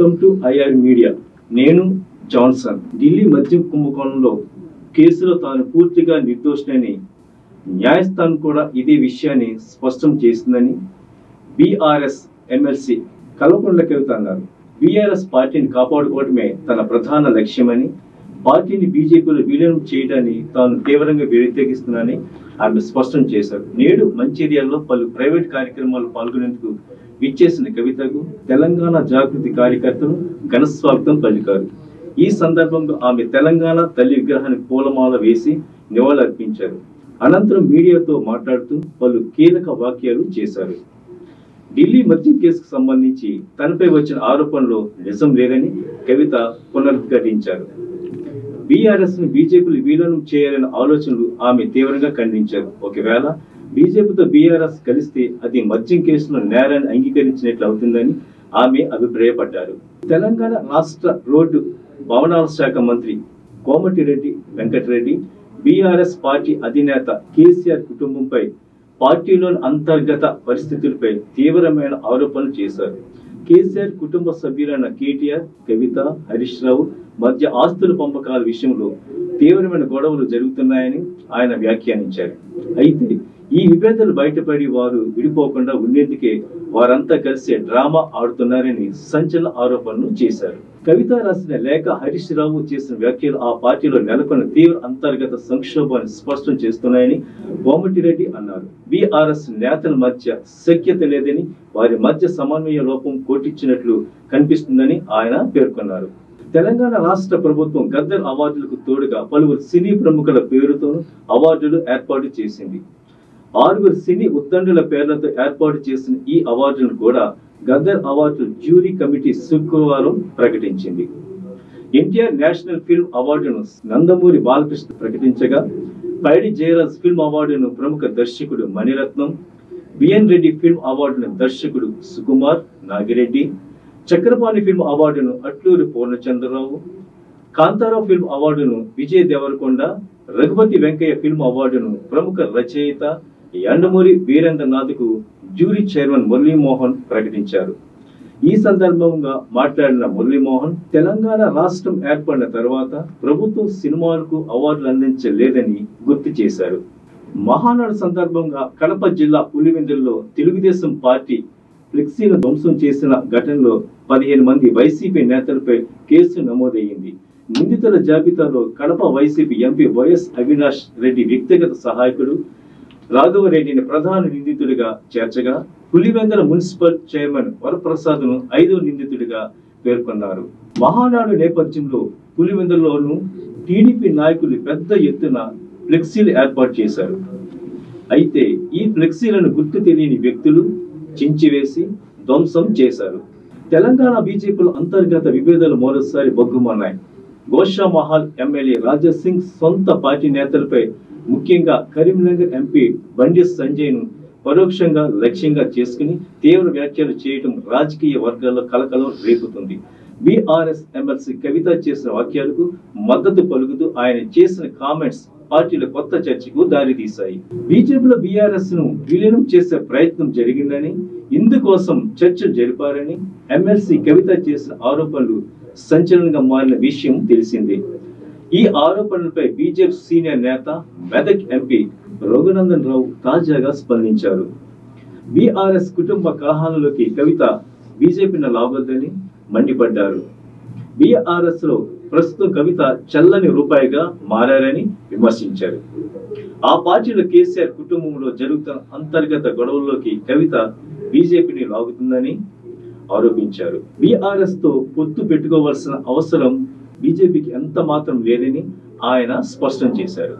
Welcome to IR media. నేను Johnson. Delhi మద్యం కుంభకోణంలో కేసులో తాను పూర్తిగా నిర్దోషినని న్యాయస్థానం కూడా ఇదే విషయాన్ని స్పష్టం చేసిందని బీఆర్ఎస్ ఎమ్మెల్సీ కల్వకుంట్ల కవిత అన్నారు. బీఆర్ఎస్ పార్టీని కాపాడుకోవడమే తన ప్రధాన లక్ష్యమని, పార్టీని బీజేపీలో విలీనం చేయడాన్ని తాను తీవ్రంగా వ్యతిరేకిస్తున్నానని ఆమె స్పష్టం చేశారు. నేడు మంచిర్యాలలో పలు ప్రైవేట్ కార్యక్రమాలు పాల్గొనేందుకు విచ్చేసిన కవితకు తెలంగాణ జాగృతి కార్యకర్తలు ఘన స్వాగతం పలికారు. ఈ సందర్భంగా ఆమె తెలంగాణ తల్లి విగ్రహానికి పూలమాల వేసి నివాళులర్పించారు. అనంతరం మీడియాతో మాట్లాడుతూ పలు కీలక వ్యాఖ్యలు చేశారు. ఢిల్లీ మద్యం కేసుకు సంబంధించి తనపై వచ్చిన ఆరోపణలు నిజం లేదని కవిత పునరుద్ఘాటించారు. బీఆర్ఎస్ ను బీజేపీలు విలీనం చేయాలనే ఆలోచనలు ఆమె తీవ్రంగా ఖండించారు. ఒకవేళ బీజేపీతో బీఆర్ఎస్ కలిస్తే అది మద్యం కేసులో నేరాన్ని అంగీకరించినట్లు అవుతుందని ఆమె అభిప్రాయపడ్డారు. తెలంగాణ రాష్ట్ర రోడ్డు భవనాల శాఖ మంత్రి కోమటిరెడ్డి వెంకటరెడ్డి బీఆర్ఎస్ పార్టీ అధినేత కేసీఆర్ కుటుంబంపై, పార్టీలోని అంతర్గత పరిస్థితులపై తీవ్రమైన ఆరోపణలు చేశారు. కేసీఆర్ కుటుంబ సభ్యులైన కేటీఆర్, కవిత, హరీష్ రావు మధ్య ఆస్తుల పంపకాల విషయంలో తీవ్రమైన గొడవలు జరుగుతున్నాయని ఆయన వ్యాఖ్యానించారు. అయితే ఈ విభేదాలు బయటపడి వారు విడిపోకుండా ఉండేందుకే వారంతా కలిసి డ్రామా ఆడుతున్నారని సంచలన ఆరోపణలు చేశారు. కవిత రాసిన లేఖ, హరీష్ రావు చేసిన వ్యాఖ్యలు ఆ పార్టీలో నెలకొన్న తీవ్ర అంతర్గత సంక్షోభాన్ని స్పష్టం చేస్తున్నాయని కోమటిరెడ్డి అన్నారు. బీఆర్ఎస్ నేతల మధ్య సఖ్యత లేదని, వారి మధ్య సమన్వయ లోపం కోటిచ్చినట్లు కనిపిస్తుందని ఆయన పేర్కొన్నారు. తెలంగాణ రాష్ట్ర ప్రభుత్వం గద్దర్ అవార్డులకు తోడుగా పలువురు సినీ ప్రముఖుల పేరుతోనూ అవార్డులు ఏర్పాటు చేసింది. 6 సినీ ఉద్దండుల పేర్లతో ఏర్పాటు చేసిన ఈ అవార్డులను కూడా గద్దర్ అవార్డు జ్యూరీ కమిటీ శుక్రవారం ప్రకటించింది. ఎన్టీఆర్ నేషనల్ ఫిల్మ్ అవార్డును నందమూరి బాలకృష్ణ ప్రకటించగా, పైడి జయరాజ్ ఫిల్మ్ అవార్డును ప్రముఖ దర్శకుడు మణిరత్నం, బిఎన్ రెడ్డి ఫిల్మ్ అవార్డును దర్శకుడు సుకుమార్ నాగిరెడ్డి, చక్రపాణి ఫిల్మ్ అవార్డును అట్లూరి పూర్ణచంద్రరావు, కాంతారావు ఫిల్మ్ అవార్డును విజయ్ దేవరకొండ, రఘుపతి వెంకయ్య ఫిల్మ్ అవార్డును ప్రముఖ రచయిత యండమూరి వీరేంద్రనాథ్కు జ్యూరీ చైర్మన్ మురళీమోహన్ ప్రకటించారు. ఈ సందర్భంగా మాట్లాడిన మురళీమోహన్, తెలంగాణ రాష్ట్రం ఏర్పడిన తర్వాత ప్రభుత్వం సినిమాలకు అవార్డులు అందించలేదని గుర్తు చేశారు. మహానాడు సందర్భంగా కడప జిల్లా పులివెందులలో తెలుగుదేశం పార్టీ ఫ్లెక్సీలను ధ్వంసం చేసిన ఘటనలో 15 మంది వైసీపీ నేతలపై కేసు నమోదయ్యింది. నిందితుల జాబితాలో Kadapa YCP MP YS Avinash Reddy వ్యక్తిగత సహాయకుడు రాఘవరెడ్డిని ప్రధాన నిందితుడిగా చేర్చగా, పులివెందుల మున్సిపల్ చైర్మన్ వరప్రసాద్ను 5వ నిందితుడిగా పేర్కొన్నారు. మహానాడు నేపథ్యంలో పులివెందులలోనూ టీడీపీ నాయకులు పెద్ద ఎత్తున ఫ్లెక్సీలు ఏర్పాటు చేశారు. అయితే ఈ ఫ్లెక్సీలను గుర్తు తెలియని వ్యక్తులు చించివేసి ధ్వంసం చేశారు. తెలంగాణ బీజేపీలో అంతర్గత విభేదాలు మరోసారి బొగ్గుమన్నాయి. గోషామహల్ ఎమ్మెల్యే రాజా సింగ్ సొంత పార్టీ నేతలపై, ముఖ్యంగా కరీంనగర్ ఎంపీ బండి సంజయ్ ను పరోక్షంగా లక్ష్యంగా చేసుకుని తీవ్ర వ్యాఖ్యలు చేయడం రాజకీయ వర్గాల్లో కలకలం రేపుతుంది. బీఆర్ఎస్ ఎమ్మెల్సీ కవిత చేసిన వ్యాఖ్యలకు మద్దతు పలుకుతూ ఆయన చేసిన కామెంట్స్ పార్టీలో కొత్త చర్చకు దారితీశాయి. బీజేపీలో బీఆర్ఎస్ ను విలీనం చేసే ప్రయత్నం జరిగిందని, ఇందుకోసం చర్చలు జరిపారని ఎమ్మెల్సీ కవిత చేసిన ఆరోపణలు సంచలనంగా మారిన విషయం తెలిసిందే. ఈ ఆరోపణలపై బీజేపీ సీనియర్ నేత మెదక్ ఎంపీ రఘునందన్ రావు తాజాగా స్పందించారు. బీఆర్ఎస్ కుటుంబ కలహాలలోకి కవిత బీజేపీని లాగొద్దని మండిపడ్డారు. బీఆర్ఎస్ లో ప్రస్తుతం కవిత చల్లని రూపాయిగా మారని విమర్శించారు. ఆ పార్టీలో కేసీఆర్ కుటుంబంలో జరుగుతున్న అంతర్గత గొడవల్లోకి కవిత బీజేపీని లాగుతుందని ఆరోపించారు. బీఆర్ఎస్ తో పొత్తు పెట్టుకోవాల్సిన అవసరం బీజేపీకి ఎంత మాత్రం లేదని ఆయన స్పష్టం చేశారు.